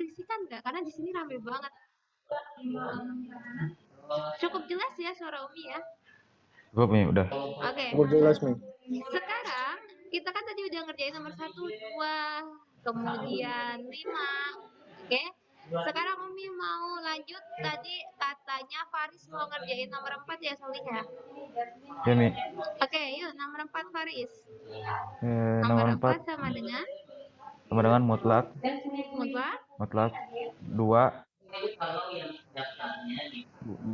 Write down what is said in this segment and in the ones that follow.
keberisikan nggak? Karena di sini rame banget. Cukup jelas ya suara Umi ya? Cukup nih, udah. Oke. Cukup jelas, Mi. Sekarang kita kan tadi udah ngerjain nomor 1, 2, kemudian 5. Oke. Sekarang Umi mau lanjut, tadi katanya Faris mau ngerjain nomor 4 ya Solih ya? Ya, Mi. Oke, yuk nomor 4 Faris. Nomor Nomor 4 4 sama dengan mutlak mutlak 2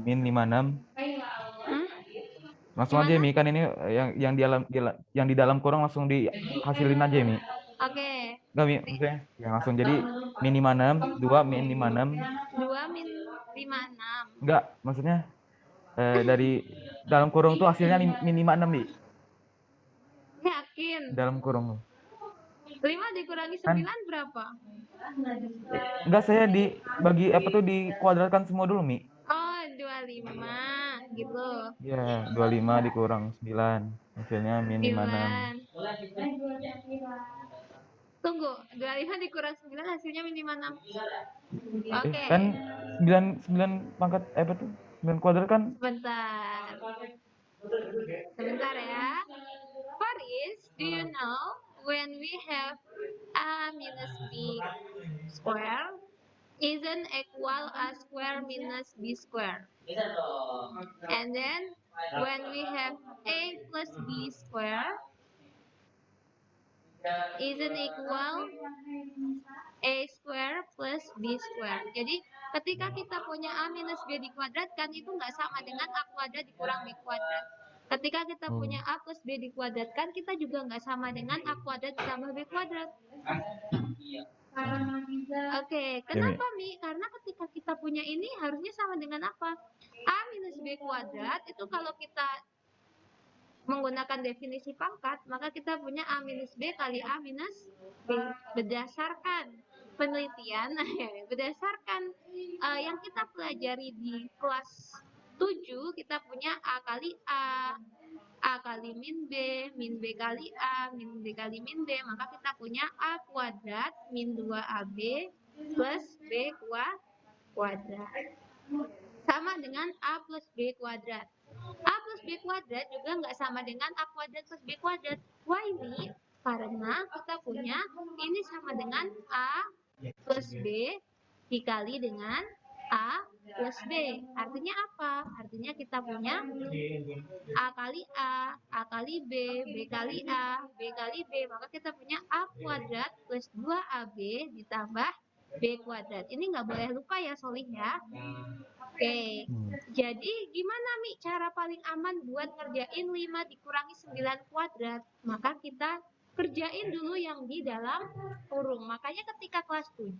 min 56. hmm? Langsung aja Gimana? Mi, kan ini yang di dalam kurung langsung dihasilin aja Mi. Oke. Enggak Mi, maksudnya yang langsung jadi min 56 2 min 56. 2 min 56. Enggak, maksudnya dari dalam kurung tuh hasilnya min 56 Mi. Yakin? Dalam kurung 5 dikurangi 9 kan berapa? enggak, saya dibagi dikuadratkan semua dulu Mi. Oh, 25 gitu. Ya, 25 dikurang 9 hasilnya min 56. 9. Tunggu, 25 dikurang 9 hasilnya min 56. Oke. Kan 9 pangkat 9 kuadrat kan. Sebentar. Sebentar ya. Faris, do you know when we have a minus b square isn't equal a square minus b square? And then when we have a plus b square isn't equal a square plus b square. Jadi ketika kita punya a minus b dikuadratkan itu nggak sama dengan a kuadrat dikurang b kuadrat. Ketika kita punya a plus b dikuadratkan, kita juga nggak sama dengan a kuadrat ditambah b kuadrat. Oke, kenapa Mi? Karena ketika kita punya ini harusnya sama dengan apa? A minus B kuadrat itu kalau kita menggunakan definisi pangkat, maka kita punya A minus B kali A minus B. Berdasarkan penelitian, berdasarkan yang kita pelajari di kelas 7, kita punya A kali A kali min B kali A, min B kali min B, maka kita punya A kuadrat min 2AB plus B kuadrat. Sama dengan A plus B kuadrat. A plus B kuadrat juga nggak sama dengan A kuadrat plus B kuadrat. Why ini? Karena kita punya ini sama dengan A plus B dikali dengan A plus B. Artinya apa? Artinya kita punya A kali A kali B kali A, B kali B. Maka kita punya A kuadrat plus 2AB ditambah B kuadrat. Ini nggak boleh lupa ya Solih ya. Oke, jadi gimana Mi cara paling aman buat ngerjain 5 dikurangi 9 kuadrat? Maka kita kerjain dulu yang di dalam kurung. Makanya ketika kelas 7,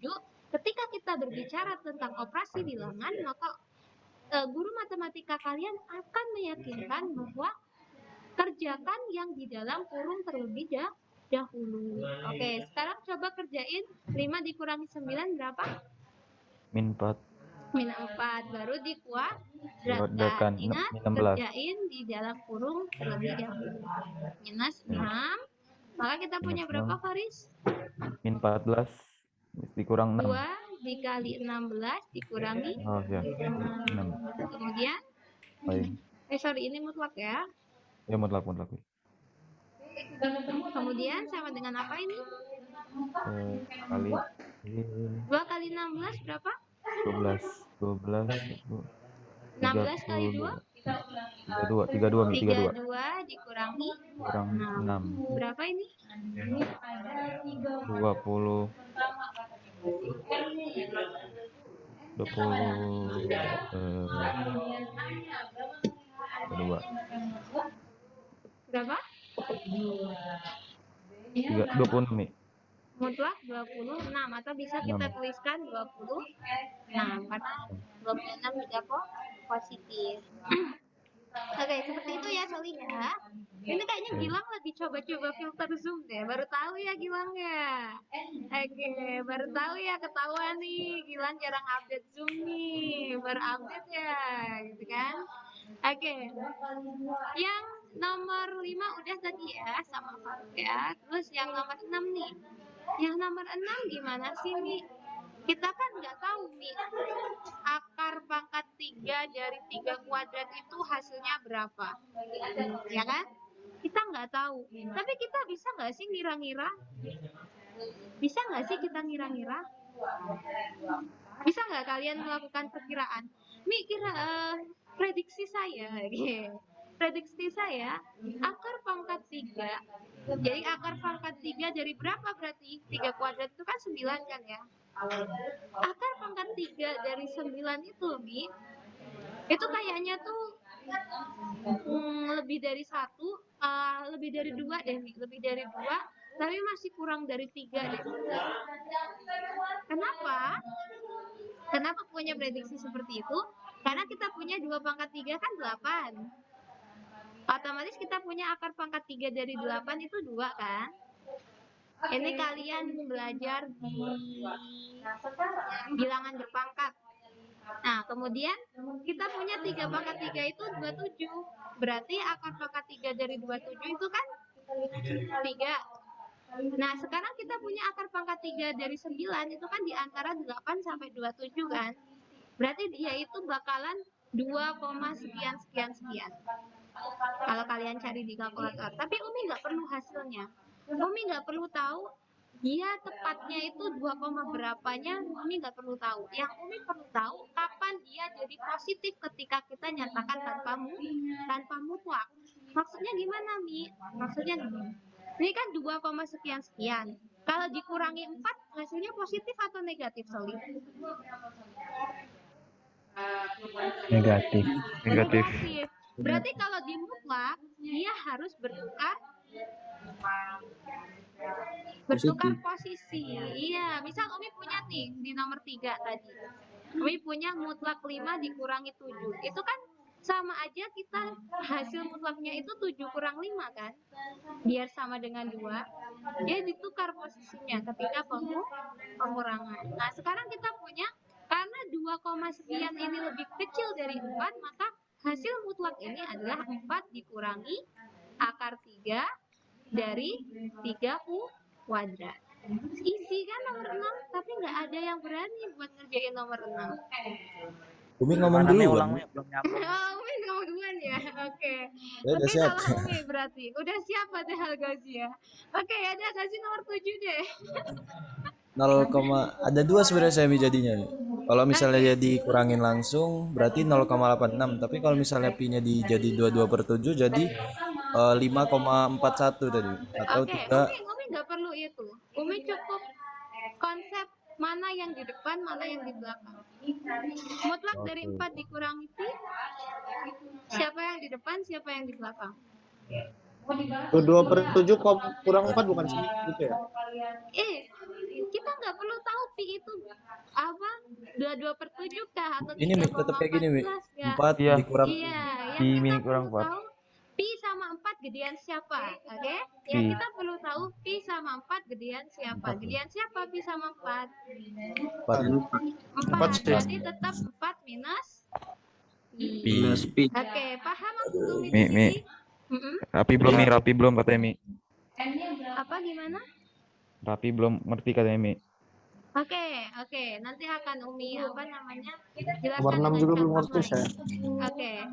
ketika kita berbicara tentang operasi bilangan, maka guru matematika kalian akan meyakinkan bahwa kerjakan yang di dalam kurung terlebih dahulu. Oke, sekarang coba kerjain 5 dikurangi 9 berapa? Min 4. Min 4 baru dikuadratkan. Ingat, kerjain di dalam kurung terlebih dahulu. Minus 6. Maka kita punya berapa, Faris? Min 14 dikurang 6. 2 dikali 16 dikurangi 6. Kemudian ini mutlak ya. Ya, mutlak. Kemudian sama dengan apa ini? Kali 2 kali 16 berapa? 12 16 kali 2? 32 dikurangi kurang 6. Berapa ini? 20 kedua. Berapa? 26 Mi. Mutlak 26 atau bisa kita tuliskan 26 karena 26 juga positif. Oke, seperti itu ya Solih ya. Ini kayaknya Gilang lagi coba-coba filter Zoom deh. Baru tahu ya Gilang ya. Oke, baru tahu ya, ketahuan nih Gilang jarang update Zoom nih. Baru update ya, gitu kan. Oke. Yang nomor 5 udah tadi ya sama Faruk ya. Terus yang nomor 6 nih. Yang nomor 6 gimana sih Mi? Kita kan akar pangkat 3 dari 3 kuadrat itu hasilnya berapa? Ya kan? Kita nggak tahu. Tapi kita bisa nggak sih ngira-ngira? Bisa nggak sih kita ngira-ngira? Bisa nggak kalian melakukan perkiraan? Prediksi saya, prediksi saya, akar pangkat 3. Jadi akar pangkat 3 dari berapa berarti? 3 kuadrat itu kan 9 kan ya? Akar pangkat 3 dari 9 itu, Mi, itu kayaknya tuh lebih dari 1, lebih dari 2 deh, Mi. Lebih dari 2, tapi masih kurang dari 3 deh. Kenapa? Kenapa punya prediksi seperti itu? Karena kita punya 2 pangkat 3 kan 8. Otomatis kita punya akar pangkat 3 dari 8 itu 2 kan? Ini kalian belajar di bilangan berpangkat. Nah, kemudian kita punya 3 pangkat 3 itu 27. Berarti akar pangkat 3 dari 27 itu kan 3. Nah, sekarang kita punya akar pangkat 3 dari 9 itu kan di antara 8 sampai 27 kan? Berarti dia itu bakalan 2, sekian sekian sekian. Kalau kalian cari di kalkulator. Tapi Umi nggak perlu hasilnya. Umi nggak perlu tahu dia tepatnya itu 2, berapanya. Umi nggak perlu tahu. Yang Umi perlu tahu kapan dia jadi positif ketika kita nyatakan tanpa mutlak. Maksudnya gimana, Mi? Maksudnya gini. Ini kan 2, sekian sekian. Kalau dikurangi 4 hasilnya positif atau negatif, Soli? Negatif. Negatif. Berarti kalau di mutlak dia harus bertukar posisi. Iya, misal Umi punya nih di nomor 3 tadi. Umi punya mutlak 5 dikurangi 7. Itu kan sama aja kita hasil mutlaknya itu 7 kurang 5 kan? Biar sama dengan 2. Dia ditukar posisinya ketika pengurangan. Nah, sekarang kita punya karena 2, sekian ini lebih kecil dari 4, maka hasil mutlak ini adalah 4 dikurangi akar 3 dari 3 kuadrat. Isi kan nomor 6, tapi nggak ada yang berani buat ngerjain nomor 6. Umi ngomong dulu kan? Umi ngomong duluan ya. Oke. Udah siap. Salah Umi berarti. Udah siap padahal Gazi ya. Oke, ada Gazi nomor 7 deh. 0, ada 2 sebenarnya saya jadinya. Kalau misalnya jadi kurangin langsung berarti 0,86. Tapi kalau misalnya pi-nya jadi 22/7 jadi 5,41 tadi. Atau 3. Umi nggak perlu itu. Umi cukup konsep mana yang di depan, mana yang di belakang. Mutlak dari 4 dikurangi pi, siapa yang di depan, siapa yang di belakang. 22/7 kurang 4 bukan sih gitu ya? Kita nggak perlu tahu pi itu apa 22/7 kah atau ini tetap kayak gini, Mi. 4 Iya. dikurang pi min kurang 4. Pi sama 4 gedean siapa? Oke? Yang kita perlu tahu pi sama 4 gedean siapa? Gedean siapa pi sama 4? 4. Berarti tetap 4 minus pi. Oke, paham maksud Mi. Rapi belum katanya Mi. Apa gimana? Rapi belum ngerti katanya Mi. Oke. Nanti akan Umi jelaskan. Nomor 6 juga belum ngerti saya. Oke.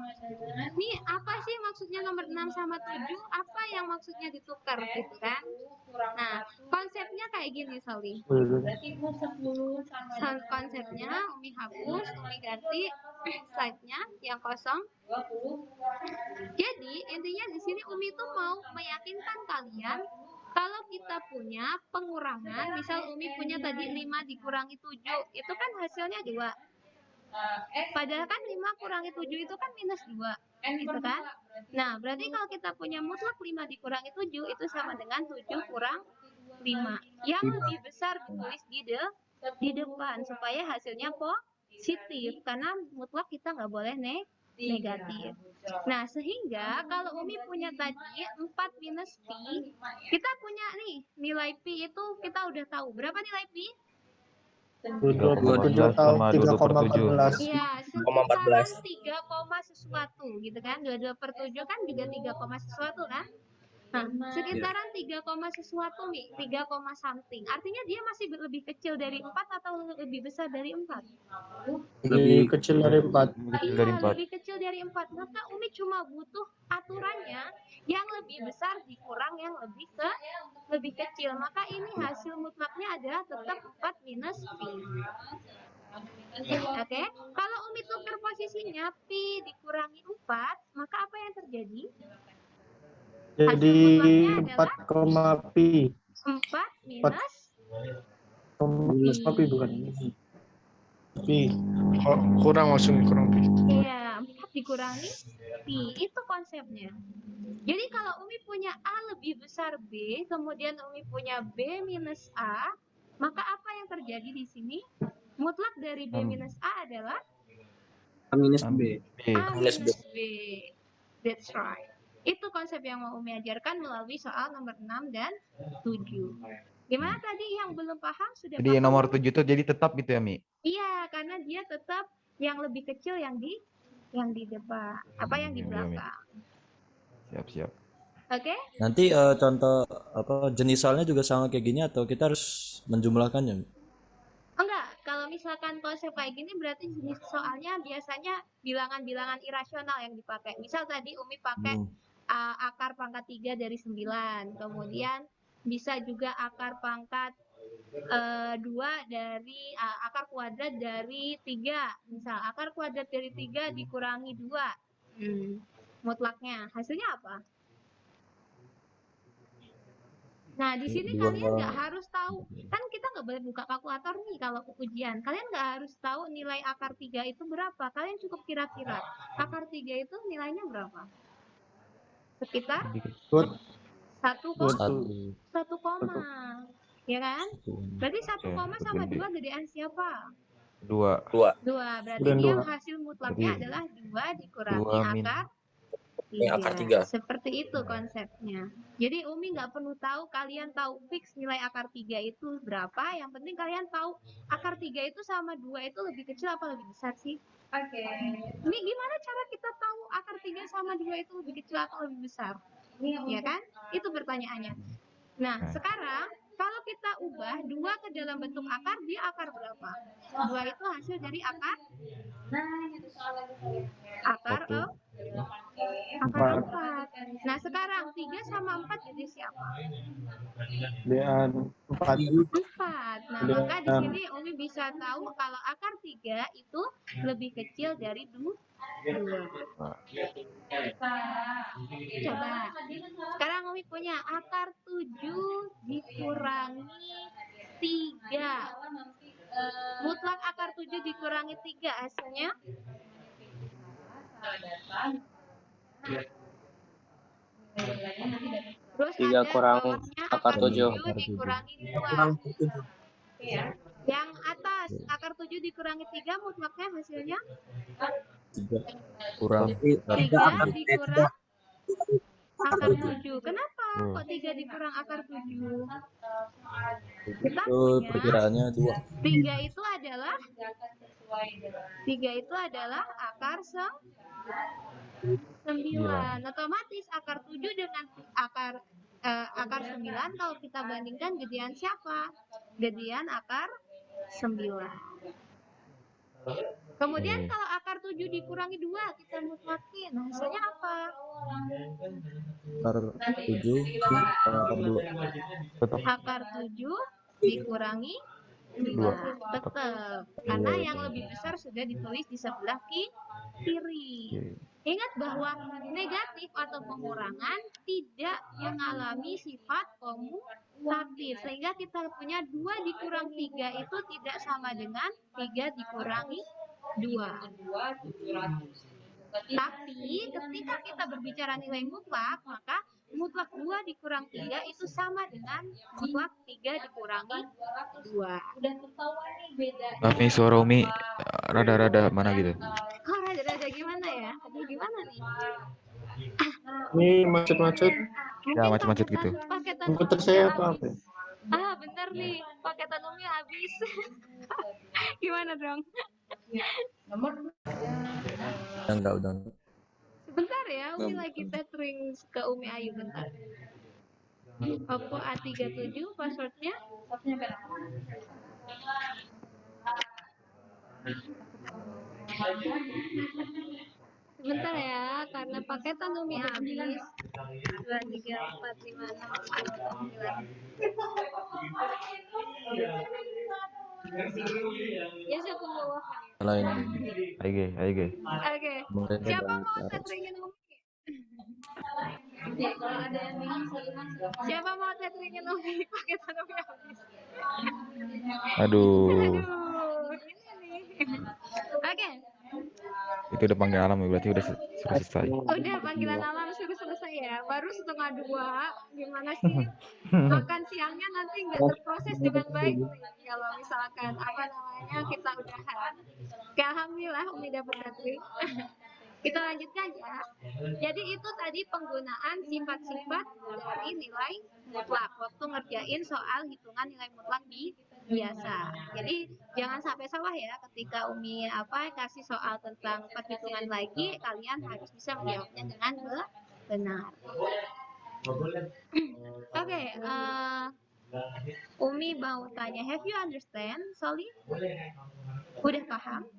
Ini apa sih maksudnya nomor 6 sama 7? Apa yang maksudnya ditukar gitu kan? Nah, konsepnya kayak gini, Soli. Konsepnya Umi hapus, Umi ganti slide-nya yang kosong. Jadi, intinya di sini Umi tuh mau meyakinkan kalian kalau kita punya pengurangan, misal Umi punya tadi 5 dikurangi 7, itu kan hasilnya 2. Padahal kan 5 kurangi 7 itu kan minus 2, gitu kan? Nah, berarti kalau kita punya mutlak 5 dikurangi 7, itu sama dengan 7 kurang 5. Yang lebih besar ditulis di depan, supaya hasilnya positif. Karena mutlak kita nggak boleh negatif. Nah, sehingga kalau Umi punya tadi 4 minus pi, kita punya nih nilai pi itu kita udah tahu. Berapa nilai pi? 3,14 sama 3,14. Iya, sekitaran 3, sesuatu gitu kan. 22/7 kan juga 3, sesuatu kan. Nah, sekitaran 3, sesuatu Mi, 3, something. Artinya dia masih lebih kecil dari 4 atau lebih besar dari 4? Lebih kecil dari 4. Kecil dari Iya, 4. lebih kecil dari 4. Maka Umi cuma butuh aturannya yang lebih besar dikurang yang lebih kecil. Maka ini hasil mutlaknya adalah tetap 4 minus pi. Oke, kalau Umi tukar posisinya pi dikurangi 4, maka apa yang terjadi? Jadi Hasil mutlaknya adalah 4, pi. 4 minus Minus pi bukan ini. Pi. Oh, kurang maksudnya kurang pi. Iya, 4 dikurangi pi, itu konsepnya. Jadi kalau Umi punya A lebih besar B, kemudian Umi punya B minus A, maka apa yang terjadi di sini? Mutlak dari B minus A adalah A minus B. A minus B. That's right. Itu konsep yang mau Umi ajarkan melalui soal nomor 6 dan 7. Gimana tadi yang belum paham sudah Jadi paham? nomor 7 itu jadi tetap gitu ya, Mi? Iya, karena dia tetap yang lebih kecil yang di depan, apa yang di belakang. Siap. Oke? Nanti contoh apa jenis soalnya juga sama kayak gini atau kita harus menjumlahkannya? Enggak, kalau misalkan konsep kayak gini berarti jenis soalnya biasanya bilangan-bilangan irasional yang dipakai. Misal tadi Umi pakai akar pangkat 3 dari 9, kemudian bisa juga akar pangkat 2 dari akar kuadrat dari 3. Misal akar kuadrat dari 3 dikurangi 2. Mutlaknya hasilnya apa? Nah, di sini kalian nggak harus tahu. Kan kita nggak boleh buka kalkulator nih kalau ujian. Kalian nggak harus tahu nilai akar 3 itu berapa. Kalian cukup kira-kira. Akar 3 itu nilainya berapa? Sekitar 1 koma. Ya kan? Berarti 1 koma sama 2 gedean siapa? 2. 2. Berarti Dan dia 2. hasil mutlaknya adalah 2 dikurangi 2 min akar 3. Seperti itu konsepnya. Jadi Umi nggak perlu tahu, kalian tahu fix nilai akar 3 itu berapa. Yang penting kalian tahu akar 3 itu sama 2 itu lebih kecil apa lebih besar sih? Oke. Ini gimana cara kita tahu akar 3 sama 2 itu lebih kecil atau lebih besar? Ya kan? Itu pertanyaannya. Nah, sekarang kalau kita ubah 2 ke dalam bentuk akar, dia akar berapa? 2 itu hasil dari akar akar 4. Nah, sekarang 3 sama 4 jadi siapa? Gedean 4. 4. Nah, maka di sini Umi bisa tahu kalau akar 3 itu lebih kecil dari 2. Coba. Sekarang Umi punya akar 7 dikurangi 3. Mutlak akar 7 dikurangi 3 hasilnya? Terus 3 ada kurang bawahnya akar 7. dikurangi 2. Yang atas akar 7 dikurangi 3 mutlaknya hasilnya 3 kurang 3 dikurang akar 7. Kenapa kok 3 dikurang akar 7? Kita itu punya perkiraannya 2. 3 itu adalah akar 9. Otomatis akar 7 dengan akar 9 kalau kita bandingkan gedean siapa? Gedean akar 9. Kemudian kalau akar 7 dikurangi 2 kita mutlakin, hasilnya apa? Akar 7 sama akar 2. Akar 7 dikurangi 2 tetap, karena yang lebih besar sudah ditulis di sebelah kiri. Ingat bahwa negatif atau pengurangan tidak mengalami sifat komutatif, sehingga kita punya 2 dikurang 3 itu tidak sama dengan 3 dikurangi 2. Tapi ketika kita berbicara nilai mutlak, maka mutlak 2 dikurang 3 itu sama dengan mutlak 3 dikurangi 2. Maaf nih, suara Umi rada-rada mana gitu. Oh, rada-rada gimana ya? Aduh, gimana nih? Ini macet-macet. Ya, macet-macet gitu. Paketan Komputer saya apa? bener nih, paketan Umi habis. Gimana dong? Udah enggak. Sebentar ya, Umi lagi tethering ke Umi Ayu bentar. Oppo A37 passwordnya. Sebentar ya, karena paketan Umi habis. 2, 3, 4, 5, 6, 9. Ya, saya bawa. Lain. AG. Oke. Kemarinnya Siapa mau bahasa Arab. tethering Umi? Ya, kalau ada yang bingung silakan. Siapa mau tethering Umi? Paketan Umi habis. Aduh, Aduh, ini nih. Oke. itu udah panggil alam ya, berarti udah sudah selesai. Udah panggilan alam sudah selesai ya. Baru 1:30. Gimana sih? Makan siangnya nanti nggak terproses dengan baik nih. Kalau misalkan apa namanya kita udahan. Oke, alhamdulillah Umi dapat tethering. Kita lanjutkan ya. Jadi itu tadi penggunaan sifat-sifat dari nilai mutlak waktu ngerjain soal hitungan nilai mutlak di biasa. Jadi jangan sampai salah ya ketika Umi kasih soal tentang perhitungan lagi, kalian harus bisa menjawabnya dengan benar. Oke, Umi mau tanya, have you understand, Soli? Udah paham?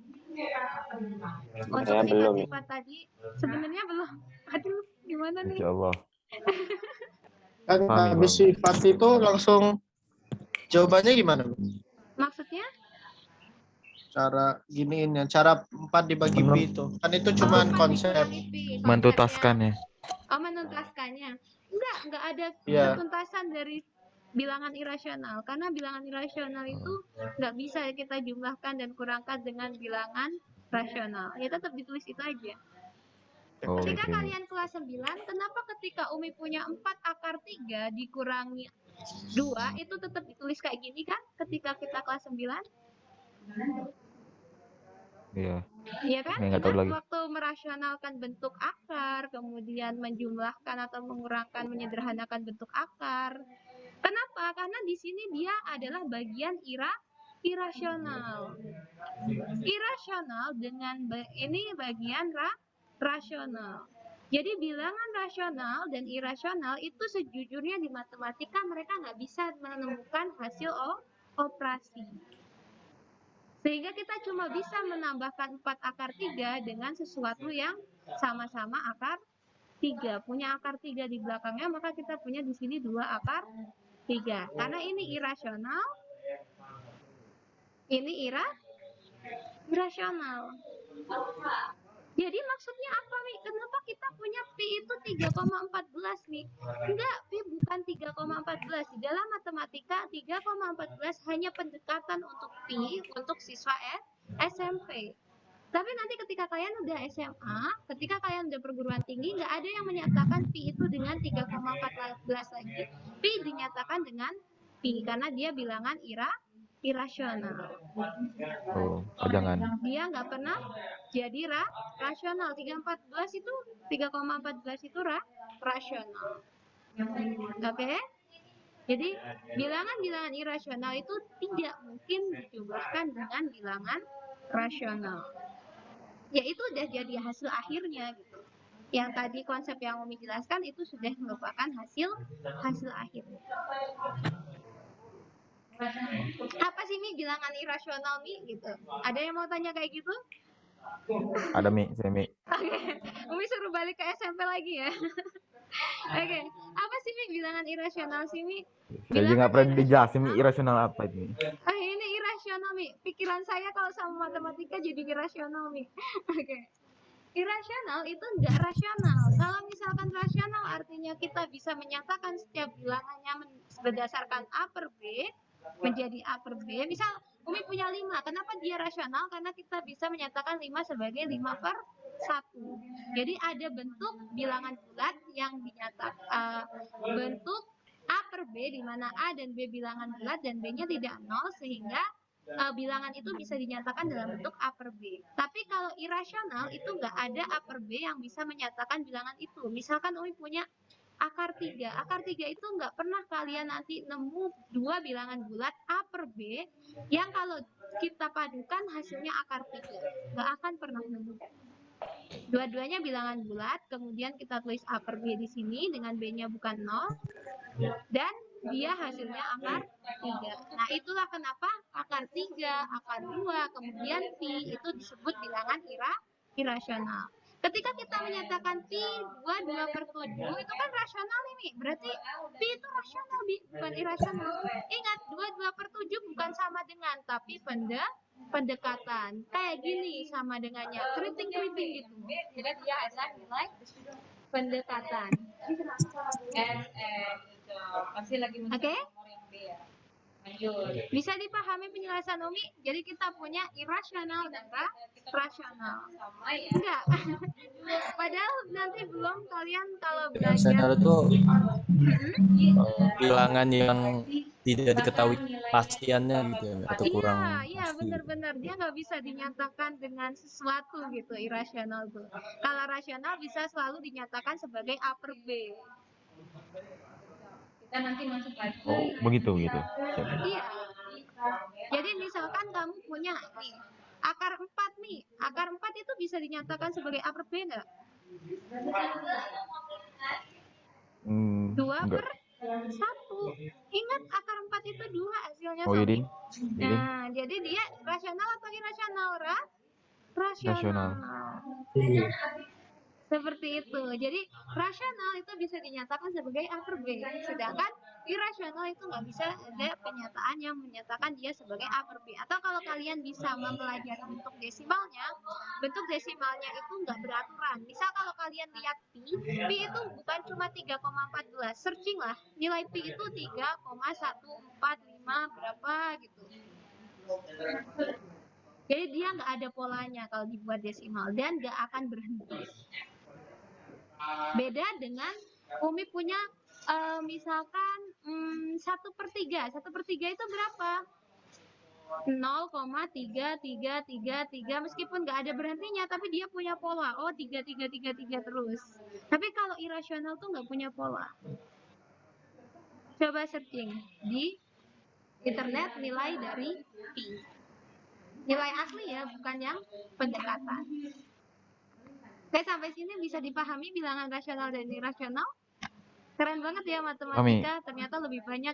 Untuk sifat-sifat tadi sebenarnya belum. Aduh, gimana nih? Insya Allah. Kan Paham, habis Bang. sifat itu langsung jawabannya gimana? Maksudnya? Cara giniin ya, cara 4 dibagi pi itu. Kan itu cuman konsep. Mentuntaskannya. Oh, menuntaskannya. Enggak ada Iya. penuntasan dari bilangan irasional. Karena bilangan irasional itu nggak bisa kita jumlahkan dan kurangkan dengan bilangan rasional. Ya tetap ditulis itu aja. Oh, Ketika gitu. kalian kelas 9, kenapa ketika Umi punya 4 akar 3 dikurangi 2 itu tetap ditulis kayak gini kan ketika kita kelas 9? Iya. Iya kan? Nggak tahu lagi. Waktu merasionalkan bentuk akar, kemudian menjumlahkan atau mengurangkan, menyederhanakan bentuk akar. Kenapa? Karena di sini dia adalah bagian irasional. Irasional dengan ini bagian rasional. Jadi bilangan rasional dan irasional itu sejujurnya di matematika mereka nggak bisa menemukan hasil operasi. Sehingga kita cuma bisa menambahkan 4 akar 3 dengan sesuatu yang sama-sama akar 3. Punya akar 3 di belakangnya, maka kita punya di sini 2 akar 3. Karena ini irasional, ini irasional. Jadi maksudnya apa, Mi? Kenapa kita punya Pi itu 3,14, Mi? Enggak, Pi bukan 3,14. Di dalam matematika, 3,14 hanya pendekatan untuk Pi untuk siswa SMP. Tapi nanti ketika kalian udah SMA, ketika kalian udah perguruan tinggi, nggak ada yang menyatakan Pi itu dengan 3,14 lagi. Pi dinyatakan dengan Pi, karena dia bilangan irasional. Oh, jangan. Dia nggak pernah jadi rasional. 3,14 itu 3,14 itu rasional. Oke? Jadi bilangan-bilangan irasional itu tidak mungkin dijumlahkan dengan bilangan rasional. Ya itu udah jadi hasil akhirnya gitu. Yang tadi konsep yang Umi jelaskan itu sudah merupakan hasil akhirnya. Apa sih Mi bilangan irasional Mi gitu? Ada yang mau tanya kayak gitu? Ada Mi, saya Mi. Oke, Umi suruh balik ke SMP lagi ya. Oke, apa sih Mi bilangan irasional sih Mi? Saya juga nggak pernah dijelasin Mi irasional apa ini. Ini irasional Mi. Pikiran saya kalau sama matematika jadi irasional Mi. Oke. Irasional itu enggak rasional. Kalau misalkan rasional artinya kita bisa menyatakan setiap bilangannya berdasarkan A per B menjadi A per B. Misal Umi punya 5. Kenapa dia rasional? Karena kita bisa menyatakan 5 sebagai 5 per 1. Jadi ada bentuk bilangan bulat yang dinyatakan bentuk A per B di mana A dan B bilangan bulat dan B-nya tidak 0 sehingga bilangan itu bisa dinyatakan dalam bentuk A per B. Tapi kalau irasional itu nggak ada A per B yang bisa menyatakan bilangan itu. Misalkan Umi punya akar 3. Akar 3 itu nggak pernah kalian nanti nemu dua bilangan bulat A per B yang kalau kita padukan hasilnya akar 3. Nggak akan pernah nemu. Dua-duanya bilangan bulat, kemudian kita tulis upper B di sini dengan B-nya bukan 0, dan dia hasilnya akar 3. Nah, itulah kenapa akar 3, akar 2, kemudian pi itu disebut bilangan irasional. Ketika kita menyatakan pi 2/7 itu kan rasional ini. Berarti pi itu rasional, bukan irasional. Ingat, 2/7 bukan sama dengan, tapi pendekatan. Kayak gini sama dengannya, keriting-keriting gitu. Jadi dia adalah nilai pendekatan. Oke? Bisa dipahami penjelasan Umi? Jadi kita punya irasional dan rasional. Enggak. Padahal nanti belum kalian kalau belajar Irasional itu bilangan yang tidak diketahui pastiannya gitu ya, atau kurang Iya, pasti. benar-benar dia nggak bisa dinyatakan dengan sesuatu gitu irasional tuh. Kalau rasional bisa selalu dinyatakan sebagai upper B. Kita nanti masuk lagi. Oh, begitu begitu. Siap. Iya. Jadi misalkan kamu punya nih akar 4 nih. Akar 4 itu bisa dinyatakan sebagai upper B enggak? 2 Enggak. per 1. Ingat akar 4 itu 2 hasilnya Oh, Sobi. Yudin. Nah, jadi dia rasional atau irasional, rasional. Seperti itu. Jadi rasional itu bisa dinyatakan sebagai upper B, sedangkan irasional itu nggak bisa ada penyataan yang menyatakan dia sebagai upper B. Atau kalau kalian bisa mempelajari bentuk desimalnya itu nggak beraturan. Misal kalau kalian lihat pi itu bukan cuma 3,14. Searching lah, nilai pi itu 3,145 berapa gitu. Jadi dia nggak ada polanya kalau dibuat desimal dan nggak akan berhenti. Beda dengan Umi punya misalkan 1/3. 1/3 itu berapa? 0,3333 meskipun nggak ada berhentinya, tapi dia punya pola. Oh, 3333 terus. Tapi kalau irasional tuh nggak punya pola. Coba searching di internet nilai dari pi. Nilai asli ya, bukan yang pendekatan. Oke, sampai sini bisa dipahami bilangan rasional dan irasional? Keren banget ya matematika, ternyata lebih banyak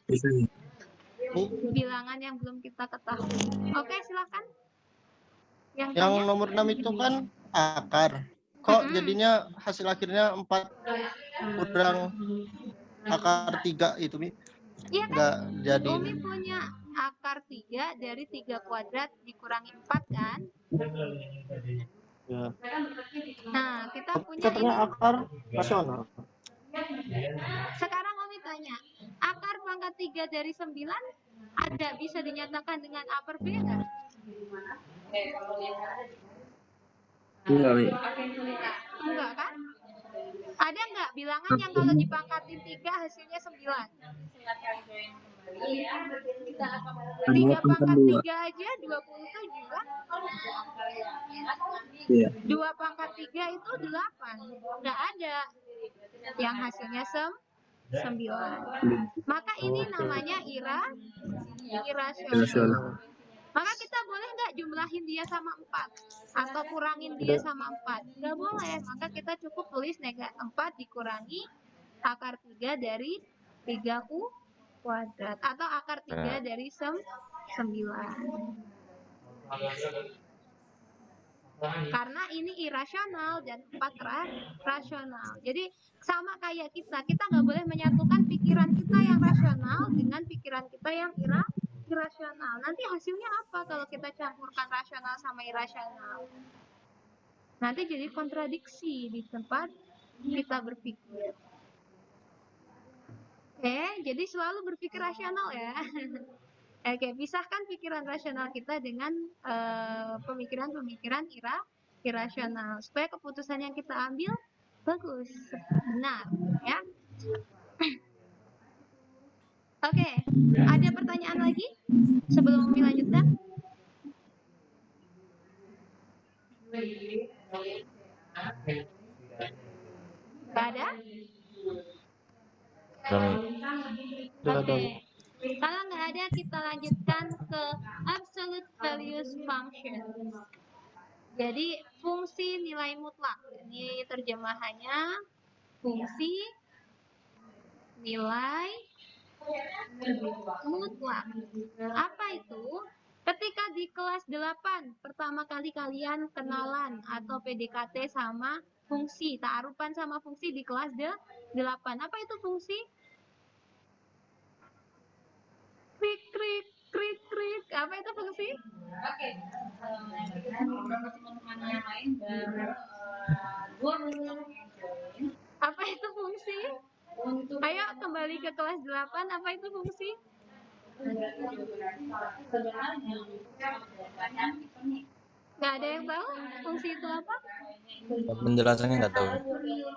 bilangan yang belum kita ketahui. Oke, silakan. Yang nomor 6 itu kan akar. Kok jadinya hasil akhirnya 4 kurang akar 3 itu, Mi? Iya kan? Nggak jadi. Umi punya akar 3 dari 3 kuadrat dikurangi 4 kan? Ya. Nah, kita punya Katanya ini. akar rasional. Sekarang Umi tanya, akar pangkat 3 dari 9 ada bisa dinyatakan dengan upper B enggak? Enggak kan? Ada enggak bilangan yang kalau dipangkatin 3 hasilnya 9? 3 pangkat 3 aja 27 kan? 2 pangkat 3 itu 8. Enggak ada yang hasilnya 9. Maka ini namanya irasional. Maka kita boleh nggak jumlahin dia sama 4 atau kurangin dia sama 4? Nggak boleh. Maka kita cukup tulis 4 dikurangi akar 3 dari 3U kuadrat atau akar 3 dari 9. Karena ini irasional dan 4 rasional. Jadi sama kayak kita nggak boleh menyatukan pikiran kita yang rasional dengan pikiran kita yang irasional. Nanti hasilnya apa kalau kita campurkan rasional sama irasional? Nanti jadi kontradiksi di tempat kita berpikir. Oke, jadi selalu berpikir rasional ya. Oke, pisahkan pikiran rasional kita dengan pemikiran-pemikiran irasional supaya keputusan yang kita ambil bagus, benar, ya. Oke, ada pertanyaan lagi sebelum kami lanjutkan? Gak ada? Oke. Kalau nggak ada, kita lanjutkan ke absolute values function. Jadi fungsi nilai mutlak. Ini terjemahannya fungsi nilai mutlak. Apa itu? Ketika di kelas 8 pertama kali kalian kenalan atau PDKT sama fungsi, ta'arufan sama fungsi di kelas 8. Apa itu fungsi? Krik krik krik krik. Apa itu fungsi? Oke. Apa itu fungsi? Ayo kembali ke kelas 8. Apa itu fungsi? Nggak ada yang tahu fungsi itu apa? Penjelasannya nggak tahu.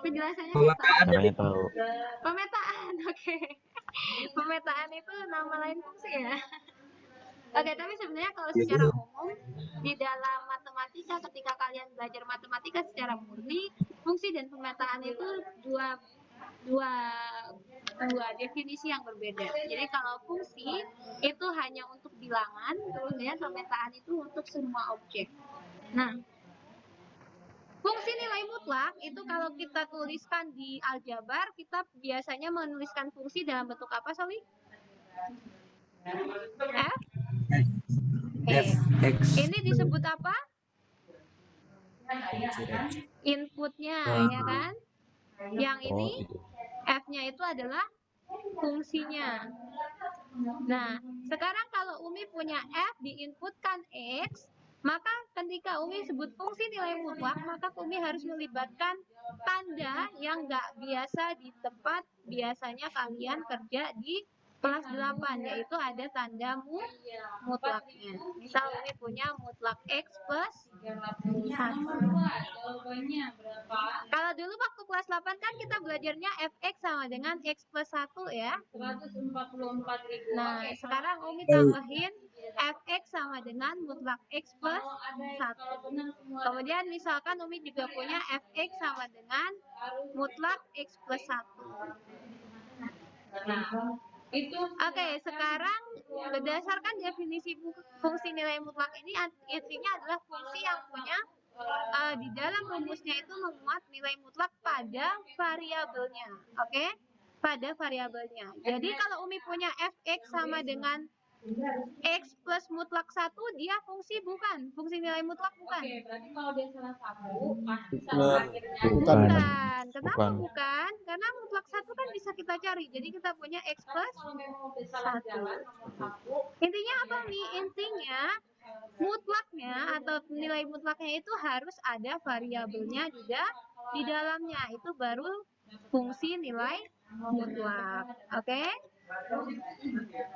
Penjelasannya nggak tahu. Caranya tahu. Pemetaan, oke. Pemetaan itu nama lain fungsi ya. Oke, tapi sebenarnya kalau secara umum di dalam matematika, ketika kalian belajar matematika secara murni, fungsi dan pemetaan itu dua definisi yang berbeda. Jadi kalau fungsi itu hanya untuk bilangan, kemudian pemetaan itu untuk semua objek. Nah, fungsi nilai mutlak itu kalau kita tuliskan di aljabar, kita biasanya menuliskan fungsi dalam bentuk apa, Soli? F? X. Ini disebut apa? Inputnya, ya kan? Yang ini F-nya itu adalah fungsinya. Nah, sekarang kalau Umi punya F diinputkan X, maka ketika Umi sebut fungsi nilai mutlak, maka Umi harus melibatkan tanda yang nggak biasa di tempat biasanya kalian kerja di kelas 8, yaitu ada tanda mutlaknya. Misal Umi punya mutlak X plus 1. Kalau dulu waktu kelas 8 kan kita belajarnya Fx sama dengan X plus 1 ya. Nah, sekarang Umi tambahin Fx sama dengan mutlak X plus 1. Kemudian misalkan Umi juga punya Fx sama dengan mutlak X plus 1. Oke, sekarang berdasarkan definisi fungsi nilai mutlak ini, intinya adalah fungsi yang punya di dalam rumusnya itu memuat nilai mutlak pada variabelnya. Oke? Pada variabelnya. Jadi kalau Umi punya Fx sama dengan X plus mutlak 1, dia fungsi bukan? Fungsi nilai mutlak bukan? Oke, berarti kalau dia salah satu, bukan. Kenapa bukan? Karena mutlak 1 kan bisa kita cari. Jadi kita punya X plus 1. Intinya apa nih? Intinya mutlaknya atau nilai mutlaknya itu harus ada variabelnya juga di dalamnya. Itu baru fungsi nilai mutlak. Oke?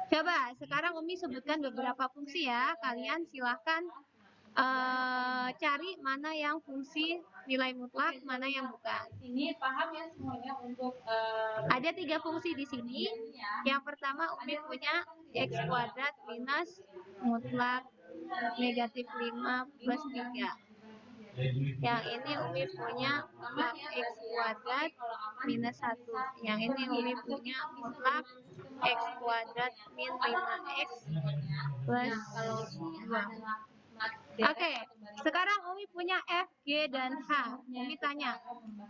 Coba sekarang Umi sebutkan beberapa fungsi ya. Kalian silahkan cari mana yang fungsi nilai mutlak, mana yang bukan. Ini paham ya semuanya untuk ada 3 fungsi di sini. Yang pertama Umi punya X kuadrat minus mutlak negatif 5 plus 3. Yang ini Umi punya mutlak X kuadrat minus 1. Yang ini Umi punya mutlak X kuadrat min 5X plus 2. Oke, sekarang Umi punya F, G, dan H. Umi tanya,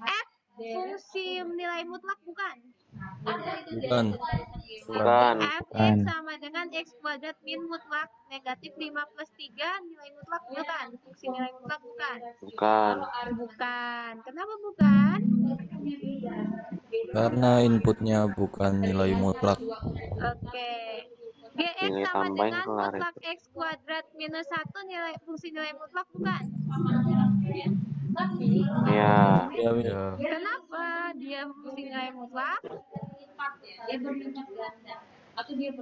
F fungsi nilai mutlak bukan? Bukan. Fx sama dengan X kuadrat min mutlak negatif 5 plus 3 nilai mutlak bukan? Fungsi nilai mutlak bukan? Bukan. Kenapa bukan? Karena inputnya bukan nilai mutlak. Oke. Gx sama dengan mutlak X kuadrat minus 1 nilai fungsi nilai mutlak bukan? Iya. Kenapa dia fungsi nilai mutlak?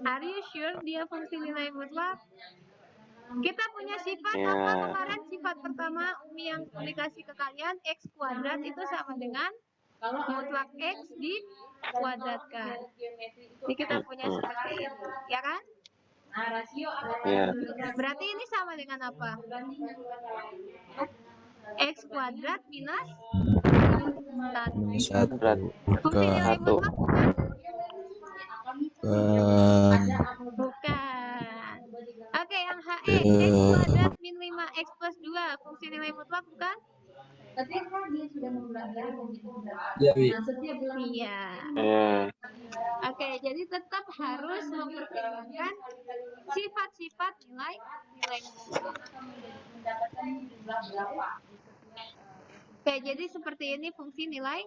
Are you sure dia fungsi nilai mutlak? Kita punya sifat apa kemarin? Sifat pertama Umi yang Umi kasih ke kalian, X kuadrat itu sama dengan mutlak X dikuadratkan. Jadi kita punya seperti ini, ya kan? Berarti ini sama dengan apa? X kuadrat minus 1. Fungsi nilai mutlak bukan? Bukan. Oke, yang HE X kuadrat min 5X X plus 2, fungsi nilai mutlak bukan? Ketika dia sudah mempelajari Iya, Wi. iya. Oke, jadi tetap harus mempertimbangkan sifat-sifat nilai mutlak. Oke, jadi seperti ini fungsi nilai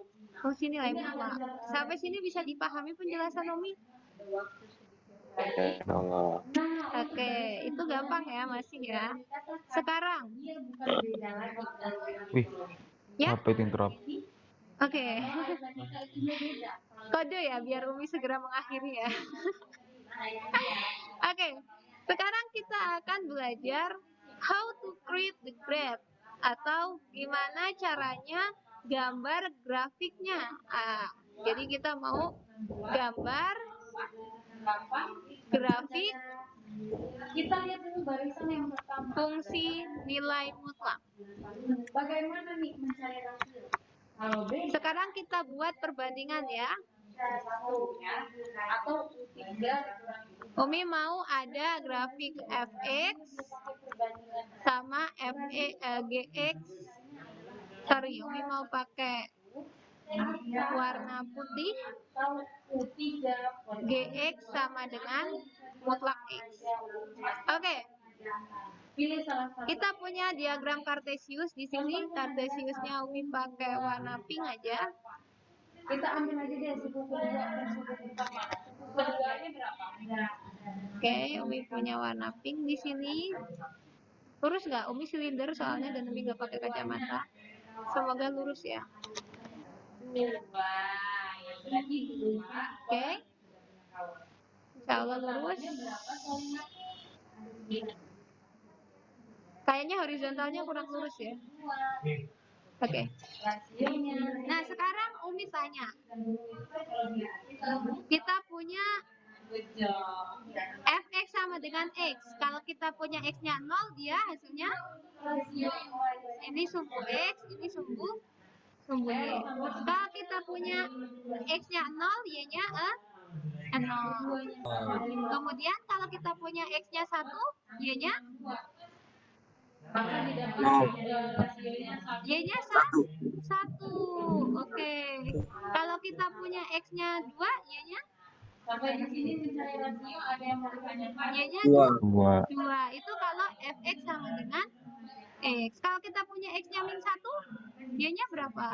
mutlak. Sampai sini bisa dipahami penjelasan Umi? Oke, itu gampang ya, masih ya. Sekarang, Wih, ya, apa itu interrupt? oke. Kode ya, biar Umi segera mengakhiri ya. Oke, sekarang kita akan belajar how to create the graph atau gimana caranya gambar grafiknya. Jadi kita mau gambar grafik, kita lihat dulu barisan yang pertama, fungsi nilai mutlak. Bagaimana nih mencari rasio? Sekarang kita buat perbandingan ya. Umi mau ada grafik fx sama gx. Sorry, Umi mau pakai warna putih. Gx sama dengan mutlak x. Oke. Kita punya diagram Kartesius di sini. Kartesiusnya Umi pakai warna pink aja. Kita ambil aja deh suku kedua dan suku pertama. Suku keduanya berapa? Oke, Umi punya warna pink di sini. Lurus nggak? Umi silinder soalnya dan Umi nggak pakai kacamata. Semoga lurus ya. Oke. Insya Allah lurus. Kayaknya horizontalnya kurang lurus ya. Oke. Nah, sekarang Umi tanya. Kita punya fx sama dengan x. Kalau kita punya x-nya 0, dia hasilnya ini sumbu x, ini sumbu y. Kalau kita punya x-nya 0, y-nya 0. Kemudian kalau kita punya x-nya 1, y-nya y-nya 1. Oke. Kalau kita punya x-nya 2, y-nya sampai di sini mencari rasio ada yang mau ditanyakan. Y-nya 2. Itu kalau fx sama dengan x. Kalau kita punya x-nya min 1, y-nya berapa?